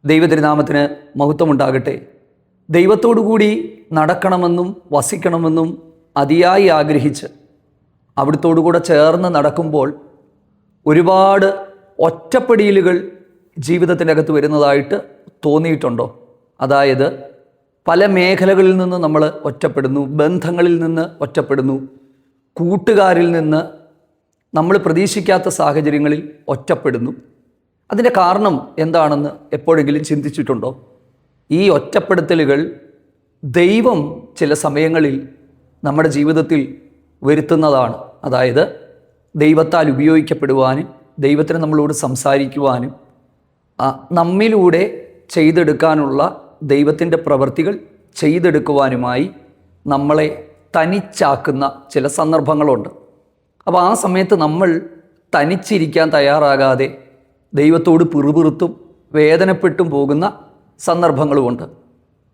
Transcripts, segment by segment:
ദൈവതിരുനാമത്തിന് മഹത്വമുണ്ടാകട്ടെ. ദൈവത്തോടുകൂടി നടക്കണമെന്നും വസിക്കണമെന്നും അതിയായി ആഗ്രഹിച്ച് അവിടുത്തോടുകൂടെ ചേർന്ന് നടക്കുമ്പോൾ ഒരുപാട് ഒറ്റപ്പെടലുകൾ ജീവിതത്തിൻ്റെ അകത്ത് വരുന്നതായിട്ട് തോന്നിയിട്ടുണ്ടോ? അതായത് പല മേഖലകളിൽ നിന്ന് നമ്മൾ ഒറ്റപ്പെടുന്നു, ബന്ധങ്ങളിൽ നിന്ന് ഒറ്റപ്പെടുന്നു, കൂട്ടുകാരിൽ നിന്ന് നമ്മൾ പ്രതീക്ഷിക്കാത്ത സാഹചര്യങ്ങളിൽ ഒറ്റപ്പെടുന്നു. അതിൻ്റെ കാരണം എന്താണെന്ന് എപ്പോഴെങ്കിലും ചിന്തിച്ചിട്ടുണ്ടോ? ഈ ഒറ്റപ്പെടുത്തലുകൾ ദൈവം ചില സമയങ്ങളിൽ നമ്മുടെ ജീവിതത്തിൽ വരുത്തുന്നതാണ്. അതായത് ദൈവത്താൽ ഉപയോഗിക്കപ്പെടുവാനും ദൈവത്തിന് നമ്മളോട് സംസാരിക്കുവാനും നമ്മിലൂടെ ചെയ്തെടുക്കാനുള്ള ദൈവത്തിൻ്റെ പ്രവൃത്തികൾ ചെയ്തെടുക്കുവാനുമായി നമ്മളെ തനിച്ചാക്കുന്ന ചില സന്ദർഭങ്ങളുണ്ട്. അപ്പോൾ ആ സമയത്ത് നമ്മൾ തനിച്ചിരിക്കാൻ തയ്യാറാകാതെ ദൈവത്തോട് പിറുപിറുത്തും വേദനപ്പെട്ടും പോകുന്ന സന്ദർഭങ്ങളുമുണ്ട്.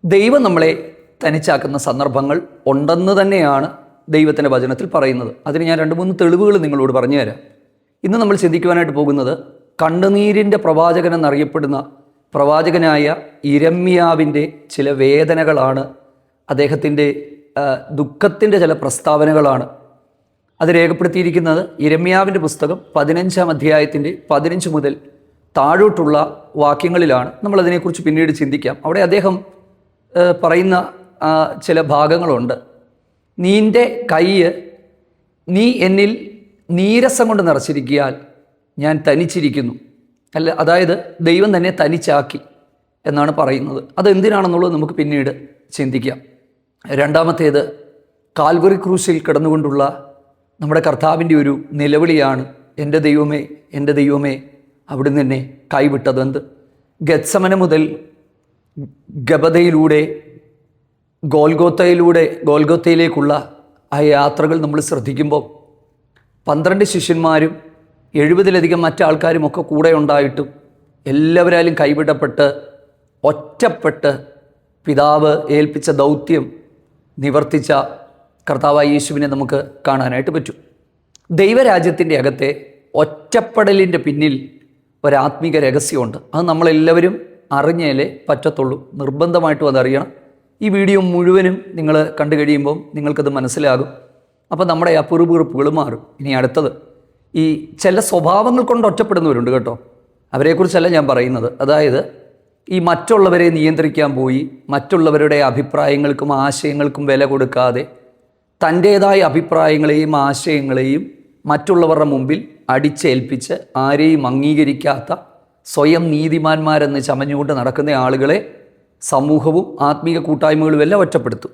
ദൈവം നമ്മളെ തനിച്ചാക്കുന്ന സന്ദർഭങ്ങൾ ഉണ്ടെന്ന് തന്നെയാണ് ദൈവത്തിൻ്റെ വചനത്തിൽ പറയുന്നത്. അതിന് ഞാൻ 2-3 തെളിവുകൾ നിങ്ങളോട് പറഞ്ഞു തരാം. ഇന്ന് നമ്മൾ ചിന്തിക്കുവാനായിട്ട് പോകുന്നത് കണ്ണുനീരിൻ്റെ പ്രവാചകൻ എന്നറിയപ്പെടുന്ന പ്രവാചകനായ ഇരമ്യാവിൻ്റെ ചില വേദനകളാണ്. അദ്ദേഹത്തിൻ്റെ ദുഃഖത്തിൻ്റെ ചില പ്രസ്താവനകളാണ്. അത് രേഖപ്പെടുത്തിയിരിക്കുന്നത് ഇരമ്യാവിൻ്റെ പുസ്തകം 15-ാം അധ്യായത്തിൻ്റെ 15 മുതൽ താഴോട്ടുള്ള വാക്യങ്ങളിലാണ്. നമ്മളതിനെക്കുറിച്ച് പിന്നീട് ചിന്തിക്കാം. അവിടെ അദ്ദേഹം പറയുന്ന ചില ഭാഗങ്ങളുണ്ട്. നിൻ്റെ കൈ നീ എന്നിൽ നീരസം കൊണ്ട് നിറച്ചിരിക്കിയാൽ ഞാൻ തനിച്ചിരിക്കുന്നു. അതായത് ദൈവം തന്നെ തനിച്ചാക്കി എന്നാണ് പറയുന്നത്. അതെന്തിനാണെന്നുള്ളത് നമുക്ക് പിന്നീട് ചിന്തിക്കാം. രണ്ടാമത്തേത് കാൽവറി ക്രൂശിൽ കിടന്നുകൊണ്ടുള്ള നമ്മുടെ കർത്താവിൻ്റെ ഒരു നിലവിളിയാണ്. എൻ്റെ ദൈവമേ, എൻ്റെ ദൈവമേ, അവിടുന്ന് എന്നെ കൈവിട്ടതെന്ത്. ഗത്സമന മുതൽ ഗബദയിലൂടെ ഗോൽഗോത്തയിലേക്കുള്ള ആ യാത്രകൾ നമ്മൾ ശ്രദ്ധിക്കുമ്പോൾ 12 ശിഷ്യന്മാരും 70-ലധികം മറ്റാൾക്കാരും ഒക്കെ കൂടെ ഉണ്ടായിട്ടും എല്ലാവരാലും കൈവിടപ്പെട്ട് ഒറ്റപ്പെട്ട് പിതാവ് ഏൽപ്പിച്ച ദൗത്യം നിവർത്തിച്ച കർത്താവായ യേശുവിനെ നമുക്ക് കാണാനായിട്ട് പറ്റും. ദൈവരാജ്യത്തിൻ്റെ അകത്തെ ഒറ്റപ്പെടലിൻ്റെ പിന്നിൽ ഒരാത്മീക രഹസ്യമുണ്ട്. അത് നമ്മളെല്ലാവരും അറിഞ്ഞാലേ പറ്റത്തുള്ളൂ. നിർബന്ധമായിട്ടും അതറിയണം. ഈ വീഡിയോ മുഴുവനും നിങ്ങൾ കണ്ടു കഴിയുമ്പം നിങ്ങൾക്കത് മനസ്സിലാകും. അപ്പോൾ നമ്മുടെ ആ പിറുപിറുപ്പുകൾ മാറും. ഇനി അടുത്തത്, ഈ ചില സ്വഭാവങ്ങൾ കൊണ്ട് ഒറ്റപ്പെടുന്നവരുണ്ട് കേട്ടോ. അവരെക്കുറിച്ചല്ല ഞാൻ പറയുന്നത്. അതായത് ഈ മറ്റുള്ളവരെ നിയന്ത്രിക്കാൻ പോയി മറ്റുള്ളവരുടെ അഭിപ്രായങ്ങൾക്കും ആശയങ്ങൾക്കും വില കൊടുക്കാതെ തൻ്റേതായ അഭിപ്രായങ്ങളെയും ആശയങ്ങളെയും മറ്റുള്ളവരുടെ മുമ്പിൽ അടിച്ചേൽപ്പിച്ച് ആരെയും അംഗീകരിക്കാത്ത സ്വയം നീതിമാന്മാരെന്ന് ചമഞ്ഞുകൊണ്ട് നടക്കുന്ന ആളുകളെ സമൂഹവും ആത്മീക കൂട്ടായ്മകളും എല്ലാം ഒറ്റപ്പെടുത്തും.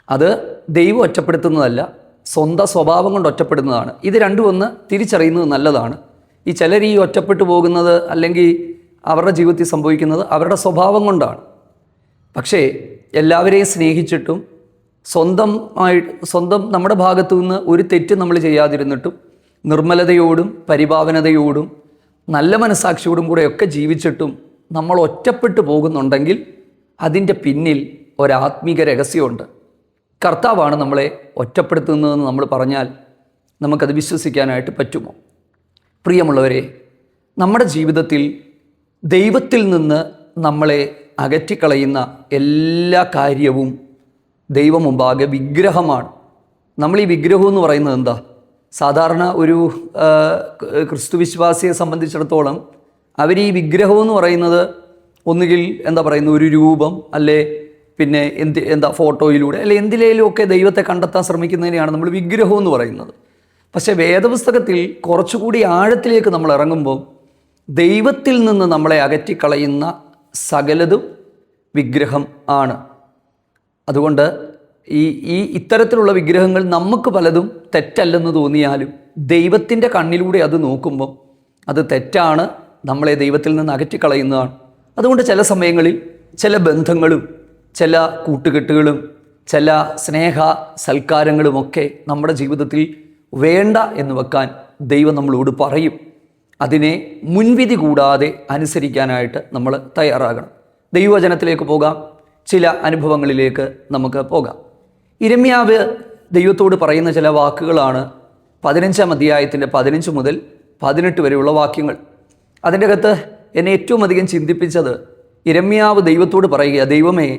അത് ദൈവം ഒറ്റപ്പെടുത്തുന്നതല്ല, സ്വന്തം സ്വഭാവം കൊണ്ട് ഒറ്റപ്പെടുന്നതാണ്. ഇത് രണ്ടും ഒന്ന് തിരിച്ചറിയുന്നത് നല്ലതാണ്. ഈ ചിലർ ഈ ഒറ്റപ്പെട്ടു പോകുന്നത് അല്ലെങ്കിൽ അവരുടെ ജീവിതത്തിൽ സംഭവിക്കുന്നത് അവരുടെ സ്വഭാവം കൊണ്ടാണ്. പക്ഷേ എല്ലാവരെയും സ്നേഹിച്ചിട്ടും സ്വന്തം നമ്മുടെ ഭാഗത്തു നിന്ന് ഒരു തെറ്റ് നമ്മൾ ചെയ്യാതിരുന്നിട്ടും നിർമ്മലതയോടും പരിഭാവനതയോടും നല്ല മനസ്സാക്ഷിയോടും കൂടെയൊക്കെ ജീവിച്ചിട്ടും നമ്മൾ ഒറ്റപ്പെട്ടു പോകുന്നുണ്ടെങ്കിൽ അതിൻ്റെ പിന്നിൽ ഒരാത്മീക രഹസ്യമുണ്ട്. കർത്താവാണ് നമ്മളെ ഒറ്റപ്പെടുത്തുന്നതെന്ന് നമ്മൾ പറഞ്ഞാൽ നമുക്കത് വിശ്വസിക്കാനായിട്ട് പറ്റുമോ? പ്രിയമുള്ളവരെ, നമ്മുടെ ജീവിതത്തിൽ ദൈവത്തിൽ നിന്ന് നമ്മളെ അകറ്റിക്കളയുന്ന എല്ലാ കാര്യവും ദൈവം മുമ്പാകെ വിഗ്രഹമാണ്. നമ്മൾ ഈ വിഗ്രഹം എന്ന് പറയുന്നത് എന്താ? സാധാരണ ഒരു ക്രിസ്തുവിശ്വാസിയെ സംബന്ധിച്ചിടത്തോളം അവർ ഈ വിഗ്രഹം എന്ന് പറയുന്നത് ഒന്നുകിൽ ഒരു രൂപം, അല്ലേ പിന്നെ ഫോട്ടോയിലൂടെ അല്ലെ എന്തിലേലുമൊക്കെ ദൈവത്തെ കണ്ടെത്താൻ ശ്രമിക്കുന്നതിനെയാണ് നമ്മൾ വിഗ്രഹം എന്ന് പറയുന്നത്. പക്ഷേ വേദപുസ്തകത്തിൽ കുറച്ചുകൂടി ആഴത്തിലേക്ക് നമ്മൾ ഇറങ്ങുമ്പോൾ ദൈവത്തിൽ നിന്ന് നമ്മളെ അകറ്റിക്കളയുന്ന സകലതും വിഗ്രഹം ആണ്. അതുകൊണ്ട് ഇത്തരത്തിലുള്ള വിഗ്രഹങ്ങൾ നമുക്ക് പലതും തെറ്റല്ലെന്ന് തോന്നിയാലും ദൈവത്തിൻ്റെ കണ്ണിലൂടെ അത് നോക്കുമ്പോൾ അത് തെറ്റാണ്, നമ്മളെ ദൈവത്തിൽ നിന്ന് അകറ്റിക്കളയുന്നതാണ്. അതുകൊണ്ട് ചില സമയങ്ങളിൽ ചില ബന്ധങ്ങളും ചില കൂട്ടുകെട്ടുകളും ചില സ്നേഹ സൽക്കാരങ്ങളുമൊക്കെ നമ്മുടെ ജീവിതത്തിൽ വേണ്ട എന്ന് വെക്കാൻ ദൈവം നമ്മളോട് പറയും. അതിനെ മുൻവിധി കൂടാതെ അനുസരിക്കാനായിട്ട് നമ്മൾ തയ്യാറാകണം. ദൈവവചനത്തിലേക്ക് പോകാം. ചില അനുഭവങ്ങളിലേക്ക് നമുക്ക് പോകാം. ഇരമ്യാവ് ദൈവത്തോട് പറയുന്ന ചില വാക്കുകളാണ് 15-ാം അധ്യായത്തിൻ്റെ 15 മുതൽ 18 വരെയുള്ള വാക്യങ്ങൾ. അതിൻ്റെ അകത്ത് എന്നെ ഏറ്റവും അധികം ചിന്തിപ്പിച്ചത് യിരെമ്യാവ് ദൈവത്തോട് പറയുക, ദൈവമേ,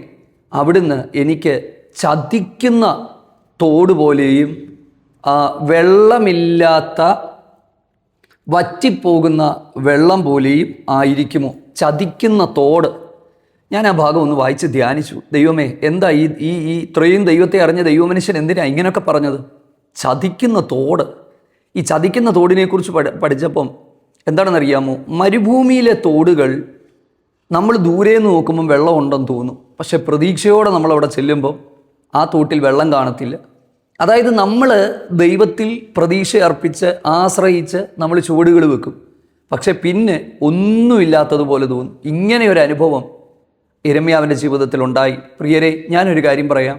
അവിടുന്ന് എനിക്ക് ചതിക്കുന്ന തോട് പോലെയും വെള്ളമില്ലാത്ത വറ്റിപ്പോകുന്ന വെള്ളം പോലെയും ആയിരിക്കുമോ? ചതിക്കുന്ന തോട്. ഞാൻ ആ ഭാഗം ഒന്ന് വായിച്ച് ധ്യാനിച്ചു. ദൈവമേ, എന്താ ഈ ഇത്രയും ദൈവത്തെ അറിഞ്ഞ ദൈവമനുഷ്യൻ എന്തിനാ ഇങ്ങനെയൊക്കെ പറഞ്ഞത്? ചതിക്കുന്ന തോട്. ഈ ചതിക്കുന്ന തോടിനെക്കുറിച്ച് പഠിച്ചപ്പം എന്താണെന്നറിയാമോ? മരുഭൂമിയിലെ തോടുകൾ നമ്മൾ ദൂരെ നിന്ന് നോക്കുമ്പം വെള്ളം ഉണ്ടെന്ന് തോന്നും, പക്ഷെ പ്രതീക്ഷയോടെ നമ്മളവിടെ ചെല്ലുമ്പം ആ തോട്ടിൽ വെള്ളം കാണത്തില്ല. അതായത് നമ്മൾ ദൈവത്തിൽ പ്രതീക്ഷ അർപ്പിച്ച് ആശ്രയിച്ച് നമ്മൾ ചുവടുകൾ വെക്കും, പക്ഷെ പിന്നെ ഒന്നുമില്ലാത്തതുപോലെ തോന്നും. ഇങ്ങനെ ഒരു അനുഭവം യിരെമ്യാവിൻ്റെ ജീവിതത്തിൽ ഉണ്ടായി. പ്രിയരെ, ഞാനൊരു കാര്യം പറയാം.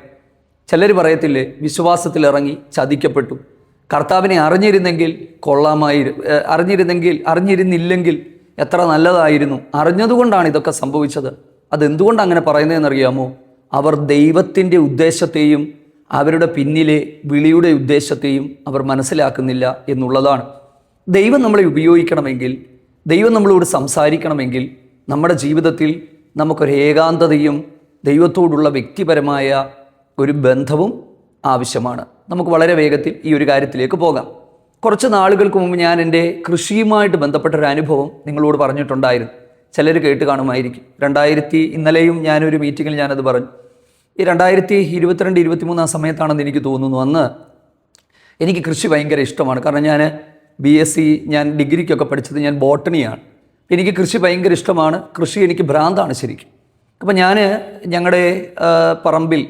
ചിലർ പറയത്തില്ലേ, വിശ്വാസത്തിലിറങ്ങി ചതിക്കപ്പെട്ടു, കർത്താവിനെ അറിഞ്ഞിരുന്നെങ്കിൽ അറിഞ്ഞിരുന്നില്ലെങ്കിൽ എത്ര നല്ലതായിരുന്നു, അറിഞ്ഞതുകൊണ്ടാണ് ഇതൊക്കെ സംഭവിച്ചത്. അതെന്തുകൊണ്ട് അങ്ങനെ പറയുന്നതെന്നറിയാമോ? അവർ ദൈവത്തിൻ്റെ ഉദ്ദേശത്തെയും അവരുടെ പിന്നിലെ വിളിയുടെ ഉദ്ദേശത്തെയും അവർ മനസ്സിലാക്കുന്നില്ല എന്നുള്ളതാണ്. ദൈവം നമ്മളെ ഉപയോഗിക്കണമെങ്കിൽ, ദൈവം നമ്മളോട് സംസാരിക്കണമെങ്കിൽ നമ്മുടെ ജീവിതത്തിൽ നമുക്കൊരു ഏകാന്തതയും ദൈവത്തോടുള്ള വ്യക്തിപരമായ ഒരു ബന്ധവും ആവശ്യമാണ്. നമുക്ക് വളരെ വേഗത്തിൽ ഈ ഒരു കാര്യത്തിലേക്ക് പോകാം. കുറച്ച് നാളുകൾക്ക് മുമ്പ് ഞാൻ എൻ്റെ കൃഷിയുമായിട്ട് ബന്ധപ്പെട്ടൊരു അനുഭവം നിങ്ങളോട് പറഞ്ഞിട്ടുണ്ടായിരുന്നു. ചിലർ കേട്ട് കാണുമായിരിക്കും. ഇന്നലെയും ഞാനൊരു മീറ്റിങ്ങിൽ ഞാനത് പറഞ്ഞു. ഈ 2022-23 ആ സമയത്താണെന്ന് എനിക്ക് തോന്നുന്നു. അന്ന് എനിക്ക് കൃഷി ഭയങ്കര ഇഷ്ടമാണ്. കാരണം ഞാൻ BSc, ഞാൻ ഡിഗ്രിക്കൊക്കെ പഠിച്ചത് ഞാൻ ബോട്ടണിയാണ്. എനിക്ക് കൃഷി ഭയങ്കര ഇഷ്ടമാണ്. കൃഷി എനിക്ക് ഭ്രാന്താണ് ശരിക്കും. അപ്പം ഞാൻ ഞങ്ങളുടെ പറമ്പിൽ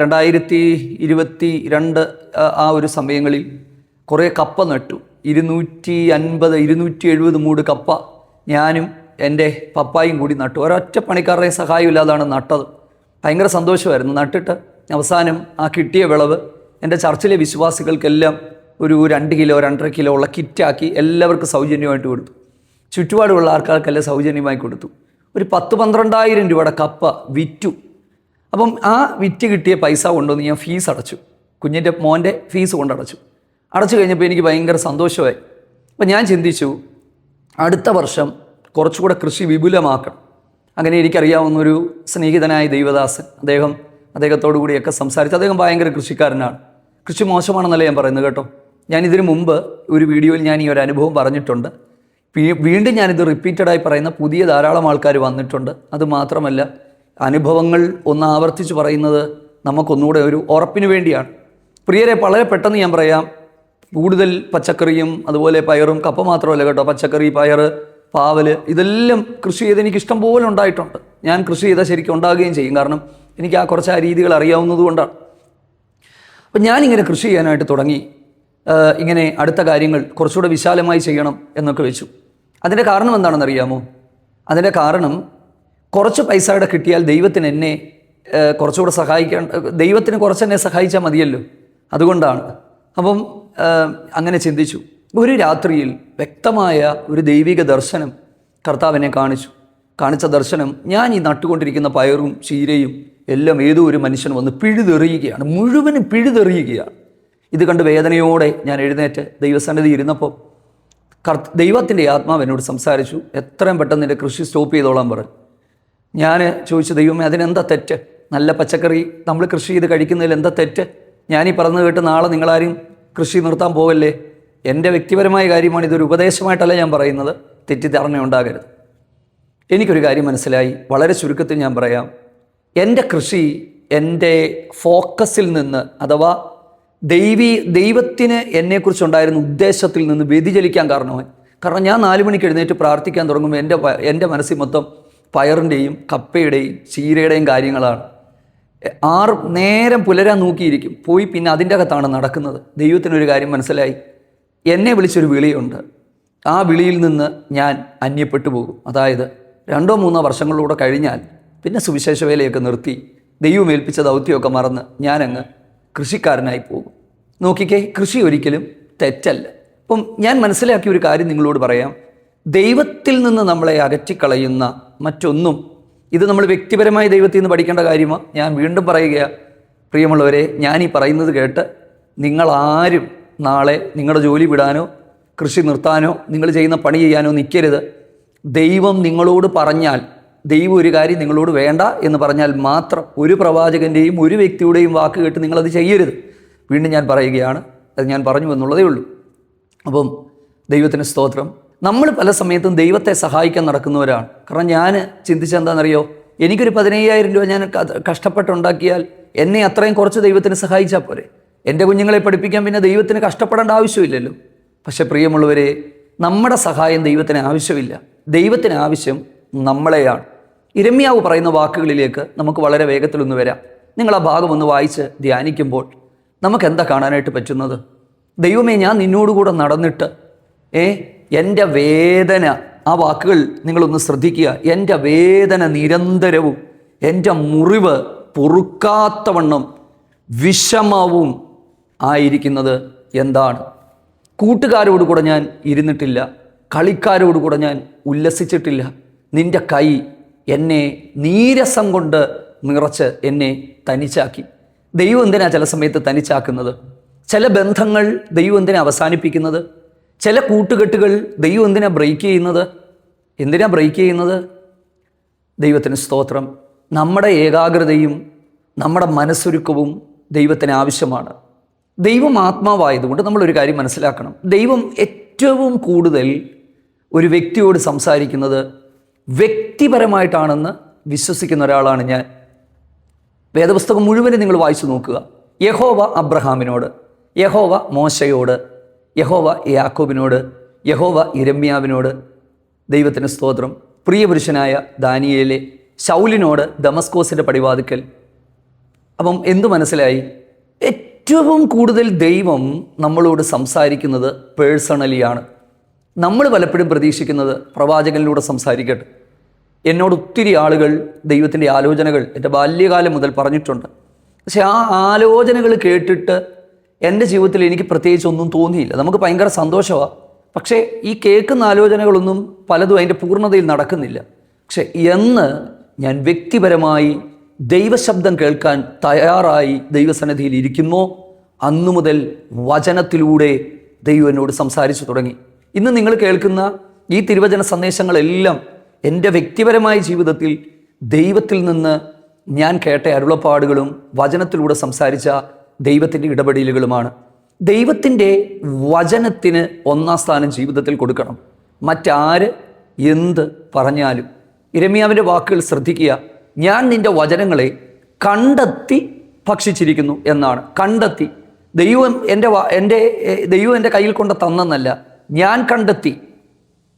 2022 ആ ഒരു സമയങ്ങളിൽ കുറേ കപ്പ നട്ടു. 250-270 മൂട് കപ്പ ഞാനും എൻ്റെ പപ്പായും കൂടി നട്ടു. ഒരൊറ്റ പണിക്കാരുടെയും സഹായമില്ലാതാണ് നട്ടത്. ഭയങ്കര സന്തോഷമായിരുന്നു. നട്ടിട്ട് അവസാനം ആ കിട്ടിയ വിളവ് എൻ്റെ ചർച്ചിലെ വിശ്വാസികൾക്കെല്ലാം ഒരു 2 കിലോ 2.5 കിലോ ഉള്ള കിറ്റാക്കി എല്ലാവർക്കും സൗജന്യമായിട്ട് കൊടുത്തു. ചുറ്റുപാടുമുള്ള ആൾക്കാർക്കെല്ലാം സൗജന്യമായി കൊടുത്തു. ഒരു 10-12,000 രൂപയുടെ കപ്പ വിറ്റു. അപ്പം ആ വിറ്റ് കിട്ടിയ പൈസ കൊണ്ടുവന്ന് ഞാൻ ഫീസ് അടച്ചു. കുഞ്ഞിൻ്റെ മോൻ്റെ ഫീസ് കൊണ്ടടച്ചു. അടച്ചു കഴിഞ്ഞപ്പോൾ എനിക്ക് ഭയങ്കര സന്തോഷമായി. അപ്പം ഞാൻ ചിന്തിച്ചു, അടുത്ത വർഷം കുറച്ചുകൂടെ കൃഷി വിപുലമാക്കണം. അങ്ങനെ എനിക്കറിയാവുന്നൊരു സ്നേഹിതനായ ദൈവദാസൻ, അദ്ദേഹത്തോടു കൂടിയൊക്കെ സംസാരിച്ചു. അദ്ദേഹം ഭയങ്കര കൃഷിക്കാരനാണ്. കൃഷി മോശമാണെന്നല്ല ഞാൻ പറയുന്നത് കേട്ടോ. ഞാൻ ഇതിനു മുമ്പ് ഒരു വീഡിയോയിൽ ഞാൻ ഈ ഒരു അനുഭവം പറഞ്ഞിട്ടുണ്ട്. വീണ്ടും ഞാനിത് റിപ്പീറ്റഡായി പറയുന്ന പുതിയ ധാരാളം ആൾക്കാർ വന്നിട്ടുണ്ട്. അതുമാത്രമല്ല, അനുഭവങ്ങൾ ഒന്ന് ആവർത്തിച്ച് പറയുന്നത് നമുക്കൊന്നുകൂടെ ഒരു ഉറപ്പിന് വേണ്ടിയാണ്. പ്രിയരെ, വളരെ പെട്ടെന്ന് ഞാൻ പറയാം. കൂടുതൽ പച്ചക്കറിയും അതുപോലെ പയറും, കപ്പ മാത്രമല്ല കേട്ടോ, പച്ചക്കറി, പയർ, പാവൽ, ഇതെല്ലാം കൃഷി ചെയ്ത് എനിക്ക് ഇഷ്ടം പോലെ ഉണ്ടായിട്ടുണ്ട്. ഞാൻ കൃഷി ചെയ്താൽ ശരിക്കും ഉണ്ടാകുകയും ചെയ്യും. കാരണം എനിക്ക് കുറച്ച് ആ രീതികൾ അറിയാവുന്നത് കൊണ്ടാണ്. അപ്പം ഞാനിങ്ങനെ കൃഷി ചെയ്യാനായിട്ട് തുടങ്ങി. ഇങ്ങനെ അടുത്ത കാര്യങ്ങൾ കുറച്ചുകൂടെ വിശാലമായി ചെയ്യണം എന്നൊക്കെ വെച്ചു. അതിൻ്റെ കാരണം എന്താണെന്നറിയാമോ? അതിൻ്റെ കാരണം, കുറച്ച് പൈസയുടെ കിട്ടിയാൽ ദൈവത്തിന് എന്നെ കുറച്ചുകൂടെ ദൈവത്തിന് കുറച്ചെന്നെ സഹായിച്ചാൽ മതിയല്ലോ. അതുകൊണ്ടാണ്. അപ്പം അങ്ങനെ ചിന്തിച്ചു. ഒരു രാത്രിയിൽ വ്യക്തമായ ഒരു ദൈവിക ദർശനം കർത്താവിനെ കാണിച്ച ദർശനം, ഞാൻ ഈ നട്ടുകൊണ്ടിരിക്കുന്ന പയറും ചീരയും എല്ലാം ഏതോ ഒരു മനുഷ്യൻ വന്ന് പിഴുതെറിയുകയാണ്, മുഴുവനും പിഴുതെറിയുകയാണ്. ഇത് കണ്ട് വേദനയോടെ ഞാൻ എഴുന്നേറ്റ് ദൈവസന്നിധി ഇരുന്നപ്പോൾ ദൈവത്തിൻ്റെ ആത്മാവ് എന്നോട് സംസാരിച്ചു. എത്രയും പെട്ടെന്ന് എൻ്റെ കൃഷി സ്റ്റോപ്പ് ചെയ്തോളാൻ പറഞ്ഞു. ഞാൻ ചോദിച്ചു, ദൈവമേ, അതിനെന്താ തെറ്റ്? നല്ല പച്ചക്കറി നമ്മൾ കൃഷി ചെയ്ത് കഴിക്കുന്നതിൽ എന്താ തെറ്റ്? ഞാനീ പറഞ്ഞു കേട്ട് നാളെ നിങ്ങളാരും കൃഷി നിർത്താൻ പോവല്ലേ. എൻ്റെ വ്യക്തിപരമായ കാര്യമാണ്, ഇതൊരു ഉപദേശമായിട്ടല്ല ഞാൻ പറയുന്നത്. തെറ്റിദ്ധാരണ ഉണ്ടാകരുത്. എനിക്കൊരു കാര്യം മനസ്സിലായി. വളരെ ചുരുക്കത്തിൽ ഞാൻ പറയാം. എൻ്റെ കൃഷി എൻ്റെ ഫോക്കസിൽ നിന്ന്, അഥവാ ദൈവത്തിന് എന്നെക്കുറിച്ചുണ്ടായിരുന്ന ഉദ്ദേശത്തിൽ നിന്ന് വ്യതിചലിക്കാൻ കാരണമായി. കാരണം ഞാൻ 4 മണിക്ക് എഴുന്നേറ്റ് പ്രാർത്ഥിക്കാൻ തുടങ്ങുമ്പോൾ എൻ്റെ മനസ്സിൽ മൊത്തം പയറിൻ്റെയും കപ്പയുടെയും ചീരയുടെയും കാര്യങ്ങളാണ്. 6 നേരം പുലരാൻ നോക്കിയിരിക്കും. പോയി പിന്നെ അതിൻ്റെ അകത്താണ് നടക്കുന്നത്. ദൈവത്തിനൊരു കാര്യം മനസ്സിലായി. എന്നെ വിളിച്ചൊരു വിളിയുണ്ട്. ആ വിളിയിൽ നിന്ന് ഞാൻ അന്യപ്പെട്ടു പോകും. അതായത് 2-3 വർഷങ്ങളിലൂടെ കഴിഞ്ഞാൽ പിന്നെ സുവിശേഷ വേലയൊക്കെ നിർത്തി ദൈവം ഏൽപ്പിച്ച ദൗത്യമൊക്കെ മറന്ന് ഞാനങ്ങ് കൃഷിക്കാരനായി പോകും. നോക്കിക്കേ, കൃഷി ഒരിക്കലും തെറ്റല്ല. അപ്പം ഞാൻ മനസ്സിലാക്കിയ ഒരു കാര്യം നിങ്ങളോട് പറയാം. ദൈവത്തിൽ നിന്ന് നമ്മളെ അകറ്റിക്കളയുന്ന മറ്റൊന്നും, ഇത് നമ്മൾ വ്യക്തിപരമായി ദൈവത്തിൽ നിന്ന് പഠിക്കേണ്ട കാര്യമാണ്. ഞാൻ വീണ്ടും പറയുകയാണ്, പ്രിയമുള്ളവരെ, ഞാൻ ഈ പറയുന്നത് കേട്ട് നിങ്ങളാരും നാളെ നിങ്ങളുടെ ജോലി വിടാനോ കൃഷി നിർത്താനോ നിങ്ങൾ ചെയ്യുന്ന പണി ചെയ്യാനോ നിൽക്കരുത്. ദൈവം നിങ്ങളോട് പറഞ്ഞാൽ ദൈവം ഒരു കാര്യം നിങ്ങളോട് വേണ്ട എന്ന് പറഞ്ഞാൽ മാത്രം ഒരു പ്രവാചകൻ്റെയും ഒരു വ്യക്തിയുടെയും വാക്ക് കേട്ട് നിങ്ങളത് ചെയ്യരുത്. വീണ്ടും ഞാൻ പറയുകയാണ്, അത് ഞാൻ പറഞ്ഞു എന്നുള്ളതേ ഉള്ളൂ. അപ്പം ദൈവത്തിന് സ്തോത്രം. നമ്മൾ പല സമയത്തും ദൈവത്തെ സഹായിക്കാൻ നടക്കുന്നവരാണ്. കാരണം ഞാൻ ചിന്തിച്ചെന്താണെന്നറിയോ, എനിക്കൊരു 15,000 രൂപ ഞാൻ കഷ്ടപ്പെട്ടുണ്ടാക്കിയാൽ എന്നെ അത്രയും കുറച്ച് ദൈവത്തിന് സഹായിച്ചാൽ പോരെ. എൻ്റെ കുഞ്ഞുങ്ങളെ പഠിപ്പിക്കാൻ പിന്നെ ദൈവത്തിന് കഷ്ടപ്പെടേണ്ട ആവശ്യമില്ലല്ലോ. പക്ഷെ പ്രിയമുള്ളവരെ, നമ്മുടെ സഹായം ദൈവത്തിന് ആവശ്യമില്ല. ദൈവത്തിന് ആവശ്യം നമ്മളെയാണ്. യിരെമ്യാവ് പറയുന്ന വാക്കുകളിലേക്ക് നമുക്ക് വളരെ വേഗത്തിലൊന്ന് വരാം. നിങ്ങൾ ആ ഭാഗം ഒന്ന് വായിച്ച് ധ്യാനിക്കുമ്പോൾ നമുക്ക് എന്താ കാണാനായിട്ട് പറ്റുന്നത്? ദൈവമേ, ഞാൻ നിന്നോടുകൂടെ നടന്നിട്ട് എൻ്റെ വേദന, ആ വാക്കുകൾ നിങ്ങളൊന്ന് ശ്രദ്ധിക്കുക. എൻ്റെ വേദന നിരന്തരവും എൻ്റെ മുറിവ് പൊറുക്കാത്തവണ്ണം വിഷമവും ആയിരിക്കുന്നത് എന്താണ്? കൂട്ടുകാരോടുകൂടെ ഞാൻ ഇരുന്നിട്ടില്ല, കളിക്കാരോടുകൂടെ ഞാൻ ഉല്ലസിച്ചിട്ടില്ല. നിൻ്റെ കൈ എന്നെ നീരസം കൊണ്ട് നിറച്ച് എന്നെ തനിച്ചാക്കി. ദൈവം എന്തിനാ ചില സമയത്ത് തനിച്ചാക്കുന്നത്? ചില ബന്ധങ്ങൾ ദൈവം എന്തിനാ അവസാനിപ്പിക്കുന്നത്? ചില കൂട്ടുകെട്ടുകൾ ദൈവം എന്തിനാ ബ്രേക്ക് ചെയ്യുന്നത്? എന്തിനാ ബ്രേക്ക് ചെയ്യുന്നത്? ദൈവത്തിന് സ്തോത്രം. നമ്മുടെ ഏകാഗ്രതയും നമ്മുടെ മനസ്സൊരുക്കവും ദൈവത്തിന് ആവശ്യമാണ്. ദൈവം ആത്മാവായതുകൊണ്ട് നമ്മളൊരു കാര്യം മനസ്സിലാക്കണം. ദൈവം ഏറ്റവും കൂടുതൽ ഒരു വ്യക്തിയോട് സംസാരിക്കുന്നത് വ്യക്തിപരമായിട്ടാണെന്ന് വിശ്വസിക്കുന്ന ഒരാളാണ് ഞാൻ. വേദപുസ്തകം മുഴുവനും നിങ്ങൾ വായിച്ചു നോക്കുക. യഹോവ അബ്രഹാമിനോട്, യഹോവ മോശയോട്, യഹോവ യാക്കോബിനോട്, യഹോവ യിരെമ്യാവിനോട്. ദൈവത്തിന് സ്തോത്രം. പ്രിയപുരുഷനായ ദാനിയേലെ, ശൗലിനോട് ദമസ്കോസിൻ്റെ പടിവാതിക്കൽ. അപ്പം എന്തു മനസ്സിലായി? ഏറ്റവും കൂടുതൽ ദൈവം നമ്മളോട് സംസാരിക്കുന്നത് പേഴ്സണലിയാണ്. നമ്മൾ പലപ്പോഴും പ്രതീക്ഷിക്കുന്നത് പ്രവാചകനിലൂടെ സംസാരിക്കട്ടെ. എന്നോട് ഒത്തിരി ആളുകൾ ദൈവത്തിൻ്റെ ആലോചനകൾ എൻ്റെ ബാല്യകാലം മുതൽ പറഞ്ഞിട്ടുണ്ട്. പക്ഷെ ആ ആലോചനകൾ കേട്ടിട്ട് എൻ്റെ ജീവിതത്തിൽ എനിക്ക് പ്രത്യേകിച്ച് ഒന്നും തോന്നിയില്ല. നമുക്ക് ഭയങ്കര സന്തോഷമാണ്. പക്ഷേ ഈ കേൾക്കുന്ന ആലോചനകളൊന്നും പലതും അതിൻ്റെ പൂർണ്ണതയിൽ നടക്കുന്നില്ല. പക്ഷെ എന്ന് ഞാൻ വ്യക്തിപരമായി ദൈവശബ്ദം കേൾക്കാൻ തയ്യാറായി ദൈവസന്നിധിയിൽ ഇരിക്കുമോ, അന്നു മുതൽ വചനത്തിലൂടെ ദൈവം എന്നോട് സംസാരിച്ചു തുടങ്ങി. ഇന്ന് നിങ്ങൾ കേൾക്കുന്ന ഈ തിരുവചന സന്ദേശങ്ങളെല്ലാം എൻ്റെ വ്യക്തിപരമായ ജീവിതത്തിൽ ദൈവത്തിൽ നിന്ന് ഞാൻ കേട്ട അരുളപ്പാടുകളും വചനത്തിലൂടെ സംസാരിച്ച ദൈവത്തിൻ്റെ ഇടപെടലുകളുമാണ്. ദൈവത്തിൻ്റെ വചനത്തിന് ഒന്നാം സ്ഥാനം ജീവിതത്തിൽ കൊടുക്കണം. മറ്റാര് എന്ത് പറഞ്ഞാലും. യിരെമ്യാവിൻ്റെ വാക്കുകൾ ശ്രദ്ധിക്കുക. ഞാൻ നിൻ്റെ വചനങ്ങളെ കണ്ടെത്തി ഭക്ഷിച്ചിരിക്കുന്നു എന്നാണ്. കണ്ടെത്തി. ദൈവം എൻ്റെ കയ്യിൽ കൊണ്ട് തന്നെന്നല്ല, ഞാൻ കണ്ടെത്തി.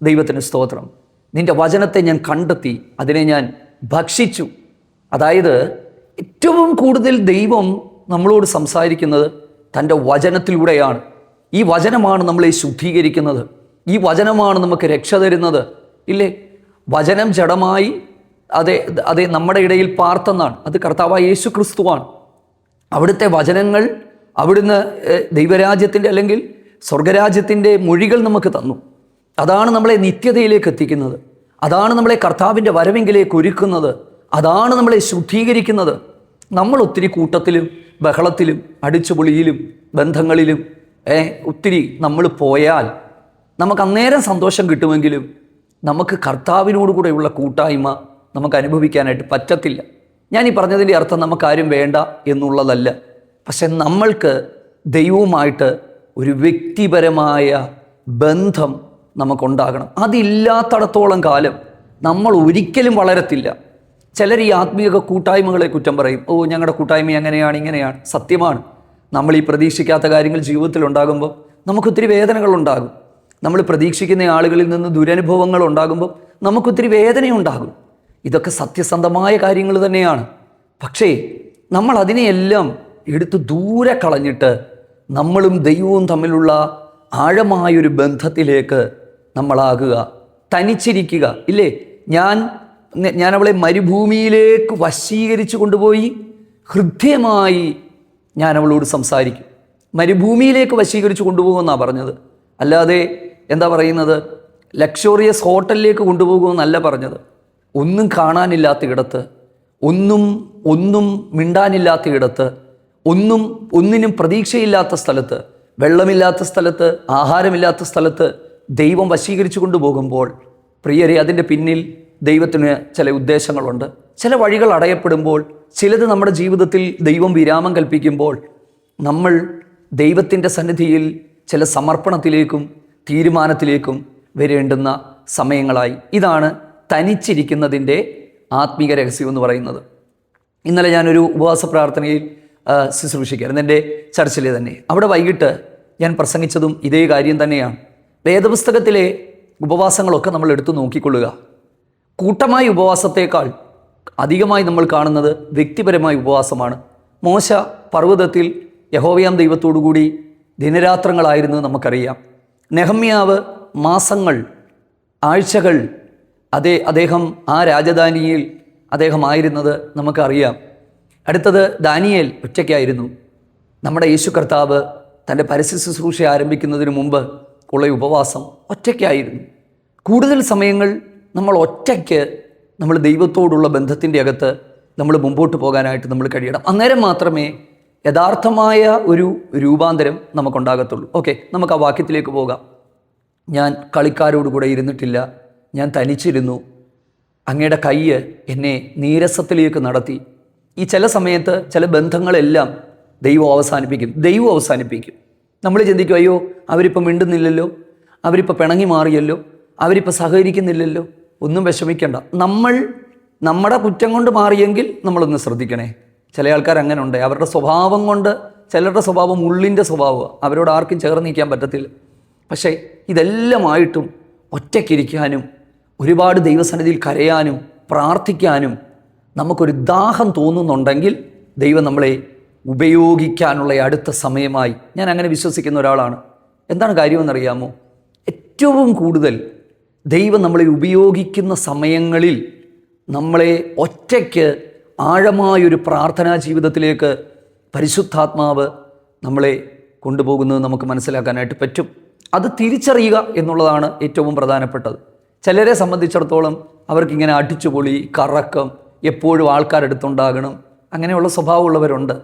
ദൈവത്തിന് സ്തോത്രം. നിൻ്റെ വചനത്തെ ഞാൻ കണ്ടെത്തി, അതിനെ ഞാൻ ഭക്ഷിച്ചു. അതായത് ഏറ്റവും കൂടുതൽ ദൈവം നമ്മളോട് സംസാരിക്കുന്നത് തൻ്റെ വചനത്തിലൂടെയാണ്. ഈ വചനമാണ് നമ്മളെ ശുദ്ധീകരിക്കുന്നത്. ഈ വചനമാണ് നമുക്ക് രക്ഷ തരുന്നത്. ഇല്ലേ? വചനം ജഡമായി അതെ നമ്മുടെ ഇടയിൽ പാർത്തെന്നാണ്. അത് കർത്താവായ യേശു ക്രിസ്തുവാണ്. അവിടുത്തെ വചനങ്ങൾ അവിടുന്ന് ദൈവരാജ്യത്തിൻ്റെ അല്ലെങ്കിൽ സ്വർഗരാജ്യത്തിൻ്റെ മൊഴികൾ നമുക്ക് തന്നു. അതാണ് നമ്മളെ നിത്യതയിലേക്ക് എത്തിക്കുന്നത്. അതാണ് നമ്മളെ കർത്താവിൻ്റെ വരവെങ്കിലേക്ക് ഒരുക്കുന്നത്. അതാണ് നമ്മളെ ശുദ്ധീകരിക്കുന്നത്. നമ്മൾ ഒത്തിരി കൂട്ടത്തിലും ബഹളത്തിലും അടിച്ചുപൊളിയിലും ബന്ധങ്ങളിലും ഒത്തിരി നമ്മൾ പോയാൽ നമുക്ക് അന്നേരം സന്തോഷം കിട്ടുമെങ്കിലും നമുക്ക് കർത്താവിനോട് കൂടെയുള്ള കൂട്ടായ്മ നമുക്ക് അനുഭവിക്കാനായിട്ട് പറ്റത്തില്ല. ഞാൻ ഈ പറഞ്ഞതിൻ്റെ അർത്ഥം നമുക്കാരും വേണ്ട എന്നുള്ളതല്ല. പക്ഷെ നമ്മൾക്ക് ദൈവവുമായിട്ട് ഒരു വ്യക്തിപരമായ ബന്ധം നമുക്കുണ്ടാകണം. അതില്ലാത്തടത്തോളം കാലം നമ്മൾ ഒരിക്കലും വളരത്തില്ല. ചിലർ ഈ ആത്മീയ കൂട്ടായ്മകളെ കുറ്റം പറയും. ഞങ്ങളുടെ കൂട്ടായ്മ അങ്ങനെയാണ് ഇങ്ങനെയാണ്. സത്യമാണ്. നമ്മൾ ഈ പ്രതീക്ഷിക്കാത്ത കാര്യങ്ങൾ ജീവിതത്തിൽ ഉണ്ടാകുമ്പോൾ നമുക്കൊത്തിരി വേദനകളുണ്ടാകും. നമ്മൾ പ്രതീക്ഷിക്കുന്ന ആളുകളിൽ നിന്ന് ദുരനുഭവങ്ങൾ ഉണ്ടാകുമ്പോൾ നമുക്കൊത്തിരി വേദനയുണ്ടാകും. ഇതൊക്കെ സത്യസന്ധമായ കാര്യങ്ങൾ തന്നെയാണ്. പക്ഷേ നമ്മൾ അതിനെയെല്ലാം എടുത്ത് ദൂരെ കളഞ്ഞിട്ട് നമ്മളും ദൈവവും തമ്മിലുള്ള ആഴമായൊരു ബന്ധത്തിലേക്ക് നമ്മളാകുക. തനിച്ചിരിക്കുക. ഇല്ലേ? ഞാൻ അവളെ മരുഭൂമിയിലേക്ക് വശീകരിച്ചു കൊണ്ടുപോയി ഹൃദ്യമായി ഞാൻ അവളോട് സംസാരിക്കും. മരുഭൂമിയിലേക്ക് വശീകരിച്ചു കൊണ്ടുപോകുമെന്നാണ് പറഞ്ഞത്. അല്ലാതെ എന്താ പറയുന്നത്, ലക്ഷറിയസ് ഹോട്ടലിലേക്ക് കൊണ്ടുപോകുമെന്നല്ല പറഞ്ഞത്. ഒന്നും കാണാനില്ലാത്ത ഇടത്ത്, ഒന്നും മിണ്ടാനില്ലാത്ത ഇടത്ത്, ഒന്നിനും പ്രതീക്ഷയില്ലാത്ത സ്ഥലത്ത്, വെള്ളമില്ലാത്ത സ്ഥലത്ത്, ആഹാരമില്ലാത്ത സ്ഥലത്ത് ദൈവം വശീകരിച്ചു കൊണ്ടുപോകുമ്പോൾ പ്രിയരെ, അതിൻ്റെ പിന്നിൽ ദൈവത്തിന് ചില ഉദ്ദേശങ്ങളുണ്ട്. ചില വഴികൾ അടയപ്പെടുമ്പോൾ, ചിലത് നമ്മുടെ ജീവിതത്തിൽ ദൈവം വിരാമം കൽപ്പിക്കുമ്പോൾ നമ്മൾ ദൈവത്തിൻ്റെ സന്നിധിയിൽ ചില സമർപ്പണത്തിലേക്കും തീരുമാനത്തിലേക്കും വരേണ്ടുന്ന സമയങ്ങളായി. ഇതാണ് തനിച്ചിരിക്കുന്നതിൻ്റെ ആത്മീക രഹസ്യം എന്ന് പറയുന്നത്. ഇന്നലെ ഞാനൊരു ഉപവാസ പ്രാർത്ഥനയിൽ ശുശ്രൂഷിക്കായിരുന്നു, എൻ്റെ ചർച്ചിൽ തന്നെ. അവിടെ വൈകിട്ട് ഞാൻ പ്രസംഗിച്ചതും ഇതേ കാര്യം തന്നെയാണ്. വേദപുസ്തകത്തിലെ ഉപവാസങ്ങളൊക്കെ നമ്മൾ എടുത്തു നോക്കിക്കൊള്ളുക. കൂട്ടമായ ഉപവാസത്തേക്കാൾ അധികമായി നമ്മൾ കാണുന്നത് വ്യക്തിപരമായ ഉപവാസമാണ്. മോശ പർവ്വതത്തിൽ യഹോവയാം ദൈവത്തോടുകൂടി ദിനരാത്രങ്ങളായിരുന്നു നമുക്കറിയാം. നെഹമ്യാവ് മാസങ്ങൾ, ആഴ്ചകൾ അദ്ദേഹം ആ രാജധാനിയിൽ അദ്ദേഹം ആയിരുന്നത് നമുക്കറിയാം. അടുത്തത് ദാനിയേൽ ഒറ്റയ്ക്കായിരുന്നു. നമ്മുടെ യേശു കർത്താവ് തൻ്റെ പരസ്യ ശുശ്രൂഷ ആരംഭിക്കുന്നതിന് മുമ്പ് ഉള്ള ഉപവാസം ഒറ്റയ്ക്കായിരുന്നു. കൂടുതൽ സമയങ്ങൾ നമ്മൾ ഒറ്റയ്ക്ക് നമ്മൾ ദൈവത്തോടുള്ള ബന്ധത്തിൻ്റെ അകത്ത് നമ്മൾ മുമ്പോട്ട് പോകാനായിട്ട് നമ്മൾ കഴിയണം. അന്നേരം മാത്രമേ യഥാർത്ഥമായ ഒരു രൂപാന്തരം നമുക്കുണ്ടാകത്തുള്ളൂ. ഓക്കെ, നമുക്ക് ആ വാക്യത്തിലേക്ക് പോകാം. ഞാൻ കളിക്കാരോടുകൂടെ ഇരുന്നിട്ടില്ല, ഞാൻ തനിച്ചിരുന്നു, അങ്ങയുടെ കൈ എന്നെ നീരസത്തിലേക്ക് നടത്തി. ഈ ചില സമയത്ത് ചില ബന്ധങ്ങളെല്ലാം ദൈവം അവസാനിപ്പിക്കും. നമ്മൾ ചിന്തിക്കും, അയ്യോ അവരിപ്പോൾ മിണ്ടുന്നില്ലല്ലോ, അവരിപ്പോൾ പിണങ്ങി മാറിയല്ലോ, അവരിപ്പോൾ സഹകരിക്കുന്നില്ലല്ലോ. ഒന്നും വിഷമിക്കേണ്ട. നമ്മുടെ കുറ്റം കൊണ്ട് മാറിയെങ്കിൽ നമ്മളൊന്ന് ശ്രദ്ധിക്കണേ. ചില ആൾക്കാർ അങ്ങനെ ഉണ്ട്, അവരുടെ സ്വഭാവം കൊണ്ട്. ചിലരുടെ സ്വഭാവം ഉള്ളിൻ്റെ സ്വഭാവമാണ്, അവരോട് ആർക്കും ചേർന്ന് നിൽക്കാൻ പറ്റത്തില്ല. പക്ഷേ ഇതെല്ലാമായിട്ടും ഒറ്റയ്ക്കിരിക്കാനും ഒരുപാട് ദൈവസന്നിധിയിൽ കരയാനും പ്രാർത്ഥിക്കാനും നമുക്കൊരു ദാഹം തോന്നുന്നുണ്ടെങ്കിൽ ദൈവം നമ്മളെ ഉപയോഗിക്കാനുള്ള അടുത്ത സമയമായി ഞാൻ അങ്ങനെ വിശ്വസിക്കുന്ന ഒരാളാണ്. എന്താണ് കാര്യമെന്നറിയാമോ? ഏറ്റവും കൂടുതൽ ദൈവം നമ്മളെ ഉപയോഗിക്കുന്ന സമയങ്ങളിൽ നമ്മളെ ഒറ്റയ്ക്ക് ആഴമായൊരു പ്രാർത്ഥനാ ജീവിതത്തിലേക്ക് പരിശുദ്ധാത്മാവ് നമ്മളെ കൊണ്ടുപോകുന്നത് നമുക്ക് മനസ്സിലാക്കാനായിട്ട് പറ്റും. അത് തിരിച്ചറിയുക എന്നുള്ളതാണ് ഏറ്റവും പ്രധാനപ്പെട്ടത്. ചിലരെ സംബന്ധിച്ചിടത്തോളം അവർക്കിങ്ങനെ അടിച്ചുപൊളി, കറക്കം, എപ്പോഴും ആൾക്കാരെടുത്തുണ്ടാകണം, അങ്ങനെയുള്ള സ്വഭാവമുള്ളവരുണ്ട്.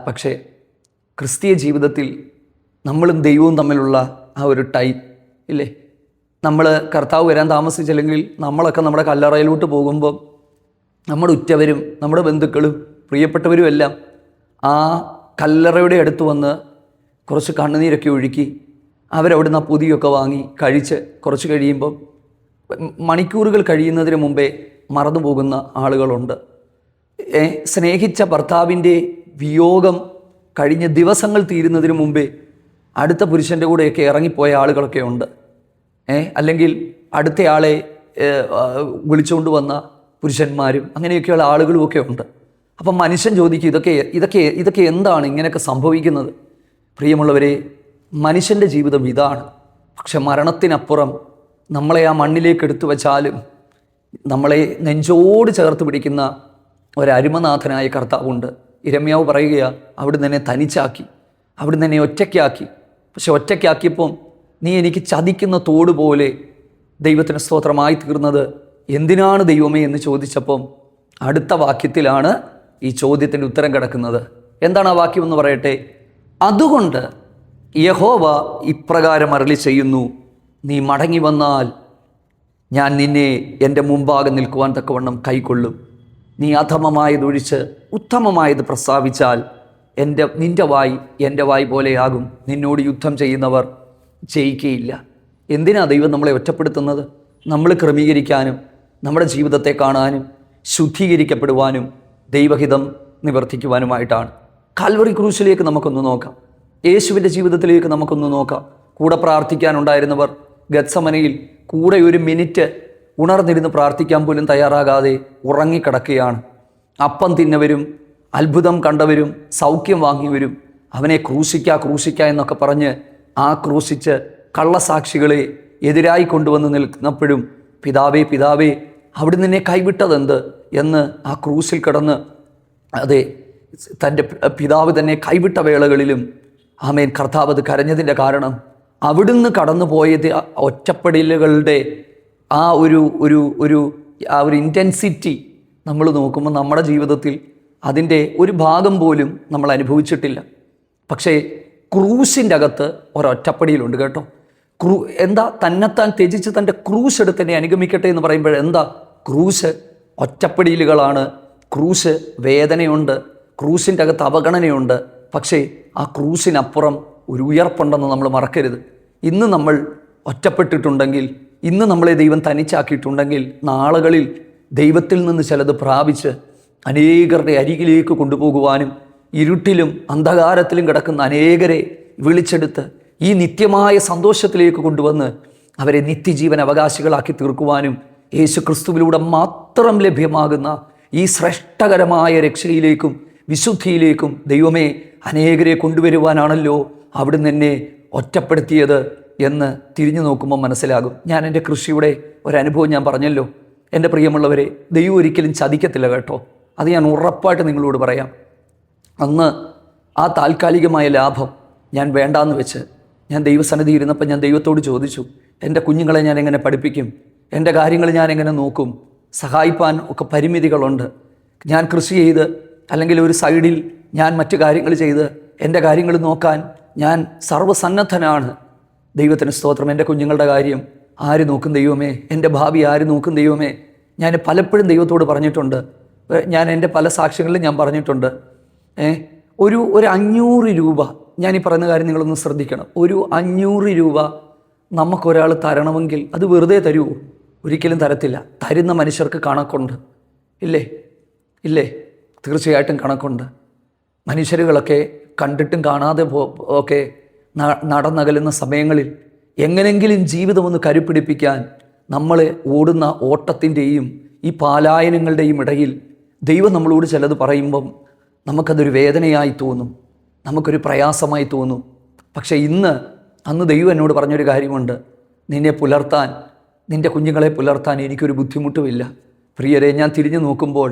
പക്ഷേ ക്രിസ്തീയ ജീവിതത്തിൽ നമ്മളും ദൈവവും തമ്മിലുള്ള ആ ഒരു ടൈം ഇല്ലേ? നമ്മൾ കർത്താവ് വരാൻ താമസിച്ചില്ലെങ്കിൽ നമ്മളൊക്കെ നമ്മുടെ കല്ലറയിലോട്ട് പോകുമ്പോൾ നമ്മുടെ ഉറ്റവരും നമ്മുടെ ബന്ധുക്കളും പ്രിയപ്പെട്ടവരും എല്ലാം ആ കല്ലറയുടെ അടുത്ത് വന്ന് കുറച്ച് കണ്ണുനീരൊക്കെ ഒഴുക്കി അവരവിടുന്ന് ആ പൊതിയൊക്കെ വാങ്ങി കഴിച്ച് കുറച്ച് കഴിയുമ്പം മണിക്കൂറുകൾ കഴിയുന്നതിന് മുമ്പേ മറന്നു പോകുന്ന ആളുകളുണ്ട്. സ്നേഹിച്ച ഭർത്താവിൻ്റെ വിയോഗം കഴിഞ്ഞ ദിവസങ്ങൾ തീരുന്നതിന് മുമ്പേ അടുത്ത പുരുഷൻ്റെ കൂടെയൊക്കെ ഇറങ്ങിപ്പോയ ആളുകളൊക്കെ ഉണ്ട്. അല്ലെങ്കിൽ അടുത്തയാളെ വിളിച്ചുകൊണ്ട് വന്ന പുരുഷന്മാരും അങ്ങനെയൊക്കെയുള്ള ആളുകളുമൊക്കെ ഉണ്ട്. അപ്പം മനുഷ്യൻ ചോദിക്കും, ഇതൊക്കെ എന്താണ് ഇങ്ങനെയൊക്കെ സംഭവിക്കുന്നത്? പ്രിയമുള്ളവരെ, മനുഷ്യൻ്റെ ജീവിതം ഇതാണ്. പക്ഷെ മരണത്തിനപ്പുറം നമ്മളെ ആ മണ്ണിലേക്ക് എടുത്തു വച്ചാലും നമ്മളെ നെഞ്ചോട് ചേർത്ത് പിടിക്കുന്ന ഒരരുമനാഥനായ കർത്താവുണ്ട്. ഇരമ്യാവ് പറയുകയാണ്, അവിടുന്ന് എന്നെ തനിച്ചാക്കി, അവിടുന്ന് എന്നെ ഒറ്റയ്ക്കാക്കി. പക്ഷെ ഒറ്റയ്ക്കാക്കിയപ്പം നീ എനിക്ക് ചതിക്കുന്ന തോട് പോലെ ദൈവത്തിന് സ്തോത്രമായി തീർന്നത് എന്തിനാണ് ദൈവമേ എന്ന് ചോദിച്ചപ്പം അടുത്ത വാക്യത്തിലാണ് ഈ ചോദ്യത്തിൻ്റെ ഉത്തരം കിടക്കുന്നത്. എന്താണ് ആ വാക്യം എന്ന് പറയട്ടെ? അതുകൊണ്ട് യഹോവ ഇപ്രകാരം അരുളി ചെയ്യുന്നു, നീ മടങ്ങി വന്നാൽ ഞാൻ നിന്നെ എൻ്റെ മുമ്പാകെ നിൽക്കുവാൻ തക്കവണ്ണം കൈക്കൊള്ളും. നീ അധമമായതൊഴിച്ച് ഉത്തമമായത് പ്രസ്താവിച്ചാൽ നിൻ്റെ വായ് എൻ്റെ വായ് പോലെയാകും. നിന്നോട് യുദ്ധം ചെയ്യുന്നവർ ജയിക്കുകയില്ല. എന്തിനാ ദൈവം നമ്മളെ ഒറ്റപ്പെടുത്തുന്നത്? നമ്മൾ ക്രമീകരിക്കാനും നമ്മുടെ ജീവിതത്തെ കാണാനും ശുദ്ധീകരിക്കപ്പെടുവാനും ദൈവഹിതം നിവർത്തിക്കുവാനുമായിട്ടാണ്. കാൽവറി ക്രൂശിലേക്ക് നമുക്കൊന്ന് നോക്കാം. യേശുവിൻ്റെ ജീവിതത്തിലേക്ക് നമുക്കൊന്ന് നോക്കാം. കൂടെ പ്രാർത്ഥിക്കാനുണ്ടായിരുന്നവർ ഗത്സമനയിൽ കൂടെ ഒരു മിനിറ്റ് ഉണർന്നിരുന്ന് പ്രാർത്ഥിക്കാൻ പോലും തയ്യാറാകാതെ ഉറങ്ങിക്കിടക്കുകയാണ്. അപ്പം തിന്നവരും അത്ഭുതം കണ്ടവരും സൗഖ്യം വാങ്ങിയവരും അവനെ ക്രൂശിക്ക എന്നൊക്കെ പറഞ്ഞ് ആ ക്രൂശിച്ച് കള്ളസാക്ഷികളെ എതിരായി കൊണ്ടുവന്ന് നിൽക്കുന്നപ്പോഴും പിതാവേ അവിടുന്ന് നിന്നെ കൈവിട്ടതെന്ത് എന്ന് ആ ക്രൂശിൽ കിടന്ന് തൻ്റെ പിതാവ് തന്നെ കൈവിട്ട വേളകളിലും ആമേൻ കർത്താവ് അത് കരഞ്ഞതിൻ്റെ കാരണം അവിടുന്ന് കടന്നു പോയത് ഒറ്റപ്പെടലുകളുടെ ആ ഒരു ഇൻറ്റൻസിറ്റി നമ്മൾ നോക്കുമ്പോൾ നമ്മുടെ ജീവിതത്തിൽ അതിൻ്റെ ഒരു ഭാഗം പോലും നമ്മൾ അനുഭവിച്ചിട്ടില്ല. പക്ഷേ ക്രൂശിൻ്റെ അകത്ത് ഒരൊറ്റപ്പടിയിലുണ്ട് കേട്ടോ. എന്താ തന്നെത്താൻ ത്യജിച്ച് തൻ്റെ ക്രൂശ് എടുത്ത് എന്നെ അനുഗമിക്കട്ടെ എന്ന് പറയുമ്പോൾ എന്താ? ക്രൂശ് ഒറ്റപ്പെടലുകളാണ്, ക്രൂശ് വേദനയുണ്ട്, ക്രൂശിൻ്റെ അകത്ത് അവഗണനയുണ്ട്. പക്ഷേ ആ ക്രൂശിനപ്പുറം ഒരു ഉയർപ്പുണ്ടെന്ന് നമ്മൾ മറക്കരുത്. ഇന്ന് നമ്മൾ ഒറ്റപ്പെട്ടിട്ടുണ്ടെങ്കിൽ, ഇന്ന് നമ്മളെ ദൈവം തനിച്ചാക്കിയിട്ടുണ്ടെങ്കിൽ, നാളുകളിൽ ദൈവത്തിൽ നിന്ന് ചിലത് പ്രാപിച്ച് അനേകരുടെ അരികിലേക്ക് കൊണ്ടുപോകുവാനും ഇരുട്ടിലും അന്ധകാരത്തിലും കിടക്കുന്ന അനേകരെ വിളിച്ചെടുത്ത് ഈ നിത്യമായ സന്തോഷത്തിലേക്ക് കൊണ്ടുവന്ന് അവരെ നിത്യജീവൻ അവകാശികളാക്കി തീർക്കുവാനും യേശു ക്രിസ്തുവിലൂടെ മാത്രം ലഭ്യമാകുന്ന ഈ ശ്രേഷ്ഠകരമായ രക്ഷയിലേക്കും വിശുദ്ധിയിലേക്കും ദൈവമേ അനേകരെ കൊണ്ടുവരുവാനാണല്ലോ അവിടുന്ന് എന്നെ ഒറ്റപ്പെടുത്തിയത് എന്ന് തിരിഞ്ഞു നോക്കുമ്പോൾ മനസ്സിലാകും. ഞാൻ എൻ്റെ കൃഷിയുടെ ഒരനുഭവം ഞാൻ പറഞ്ഞല്ലോ. എൻ്റെ പ്രിയമുള്ളവരെ, ദൈവം ഒരിക്കലും ചതിക്കത്തില്ല കേട്ടോ. അത് ഞാൻ ഉറപ്പായിട്ട് നിങ്ങളോട് പറയാം. അന്ന് ആ താൽക്കാലികമായ ലാഭം ഞാൻ വേണ്ടാന്ന് വെച്ച് ഞാൻ ദൈവസന്നിധി ഇരുന്നപ്പോൾ ഞാൻ ദൈവത്തോട് ചോദിച്ചു, എൻ്റെ കുഞ്ഞുങ്ങളെ ഞാൻ എങ്ങനെ പഠിപ്പിക്കും? എൻ്റെ കാര്യങ്ങൾ ഞാൻ എങ്ങനെ നോക്കും? സഹായിപ്പാൻ ഒക്കെ പരിമിതികളുണ്ട്. ഞാൻ കൃഷി ചെയ്ത് അല്ലെങ്കിൽ ഒരു സൈഡിൽ ഞാൻ മറ്റു കാര്യങ്ങൾ ചെയ്ത് എൻ്റെ കാര്യങ്ങൾ നോക്കാൻ ഞാൻ സർവ്വസന്നദ്ധനാണ്. ദൈവത്തിന് സ്തോത്രം. എൻ്റെ കുഞ്ഞുങ്ങളുടെ കാര്യം ആര് നോക്കും ദൈവമേ? എൻ്റെ ഭാവി ആര് നോക്കും ദൈവമേ? ഞാൻ പലപ്പോഴും ദൈവത്തോട് പറഞ്ഞിട്ടുണ്ട്. ഞാൻ എൻ്റെ പല സാക്ഷ്യങ്ങളിലും ഞാൻ പറഞ്ഞിട്ടുണ്ട്, ഒരു 500 രൂപ, ഞാൻ ഈ പറയുന്ന കാര്യം നിങ്ങളൊന്ന് ശ്രദ്ധിക്കണം. ഒരു 500 രൂപ നമുക്കൊരാൾ തരണമെങ്കിൽ അത് വെറുതെ തരുമോ? ഒരിക്കലും തരത്തില്ല. തരുന്ന മനുഷ്യർക്ക് കണക്കുണ്ട്, ഇല്ലേ? ഇല്ലേ? തീർച്ചയായിട്ടും കണക്കുണ്ട്. മനുഷ്യരുകളൊക്കെ കണ്ടിട്ടും കാണാതെ ഒക്കെ നടന്നകലുന്ന സമയങ്ങളിൽ എങ്ങനെങ്കിലും ജീവിതം ഒന്ന് കരുപ്പിടിപ്പിക്കാൻ നമ്മളെ ഓടുന്ന ഓട്ടത്തിൻ്റെയും ഈ പാലായനങ്ങളുടെയും ഇടയിൽ ദൈവം നമ്മളോട് ചിലത് പറയുമ്പം നമുക്കതൊരു വേദനയായി തോന്നും, നമുക്കൊരു പ്രയാസമായി തോന്നും. പക്ഷേ അന്ന് ദൈവം എന്നോട് പറഞ്ഞൊരു കാര്യമുണ്ട്, നിന്നെ പുലർത്താൻ, നിൻ്റെ കുഞ്ഞുങ്ങളെ പുലർത്താൻ എനിക്കൊരു ബുദ്ധിമുട്ടുമില്ല. പ്രിയരെ, ഞാൻ തിരിഞ്ഞു നോക്കുമ്പോൾ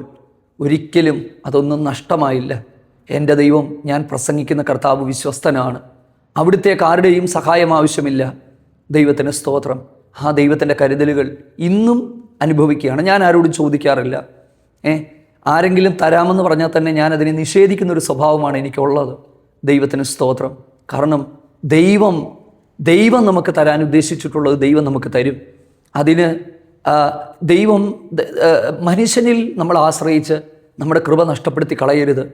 ഒരിക്കലും അതൊന്നും നഷ്ടമായില്ല. എൻ്റെ ദൈവം, ഞാൻ പ്രസംഗിക്കുന്ന കർത്താവ് വിശ്വസ്തനാണ്. അവിടുത്തേക്ക് ആരുടെയും സഹായം ആവശ്യമില്ല. ദൈവത്തിന് സ്തോത്രം. ആ ദൈവത്തിൻ്റെ കരുതലുകൾ ഇന്നും അനുഭവിക്കുകയാണ്. ഞാൻ ആരോടും ചോദിക്കാറില്ല. ആരെങ്കിലും തരാമെന്ന് പറഞ്ഞാൽ തന്നെ ഞാനതിനെ നിഷേധിക്കുന്നൊരു സ്വഭാവമാണ് എനിക്കുള്ളത്. ദൈവത്തിന് സ്തോത്രം. കാരണം ദൈവം നമുക്ക് തരാൻ ഉദ്ദേശിച്ചിട്ടുള്ളത് ദൈവം നമുക്ക് തരും. അതിന് ദൈവം മനുഷ്യനിൽ നമ്മൾ ആശ്രയിച്ച് നമ്മുടെ കൃപ നഷ്ടപ്പെടുത്തി കളയരുത്.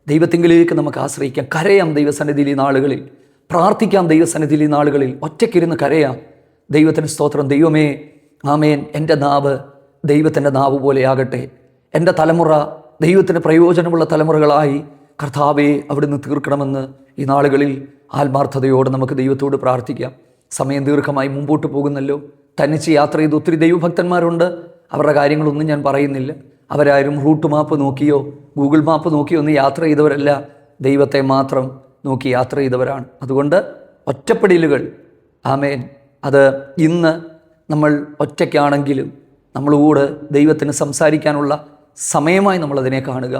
ദൈവത്തിങ്കിലേക്ക് നമുക്ക് ആശ്രയിക്കാം. കരയാം ദൈവസന്നിധിയിൽ ഈ നാളുകളിൽ, പ്രാർത്ഥിക്കാം ദൈവസന്നിധിയിൽ ഈ നാളുകളിൽ, ഒറ്റയ്ക്കിരുന്ന് കരയാം. ദൈവത്തിന് സ്തോത്രം. ദൈവമേ, ആമേൻ. എൻ്റെ നാവ് ദൈവത്തിൻ്റെ നാവ് പോലെയാകട്ടെ. എൻ്റെ തലമുറ ദൈവത്തിന് പ്രയോജനമുള്ള തലമുറകളായി കർത്താവെ അവിടുന്ന് തീർക്കണമെന്ന് ഈ നാളുകളിൽ ആത്മാർത്ഥതയോടെ നമുക്ക് ദൈവത്തോട് പ്രാർത്ഥിക്കാം. സമയം ദീർഘമായി മുമ്പോട്ട് പോകുന്നല്ലോ. തനിച്ച് യാത്ര ചെയ്ത് ഒത്തിരി ദൈവഭക്തന്മാരുണ്ട്. അവരുടെ കാര്യങ്ങളൊന്നും ഞാൻ പറയുന്നില്ല. അവരാരും റൂട്ട് മാപ്പ് നോക്കിയോ ഗൂഗിൾ മാപ്പ് നോക്കിയോ ഒന്നും യാത്ര ചെയ്തവരല്ല, ദൈവത്തെ മാത്രം നോക്കി യാത്ര ചെയ്തവരാണ്. അതുകൊണ്ട് ഒറ്റപ്പെടലുകൾ, ആമേൻ, അത് ഇന്ന് നമ്മൾ ഒറ്റയ്ക്കാണെങ്കിലും നമ്മളോട് ദൈവത്തിന് സംസാരിക്കാനുള്ള സമയമായി നമ്മളതിനെ കാണുക.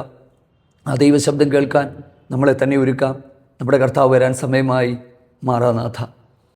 ആ ദൈവശബ്ദം കേൾക്കാൻ നമ്മളെ തന്നെ ഒരുക്കാം. നമ്മുടെ കർത്താവ് വരാൻ സമയമായി. മാറാനാഥ.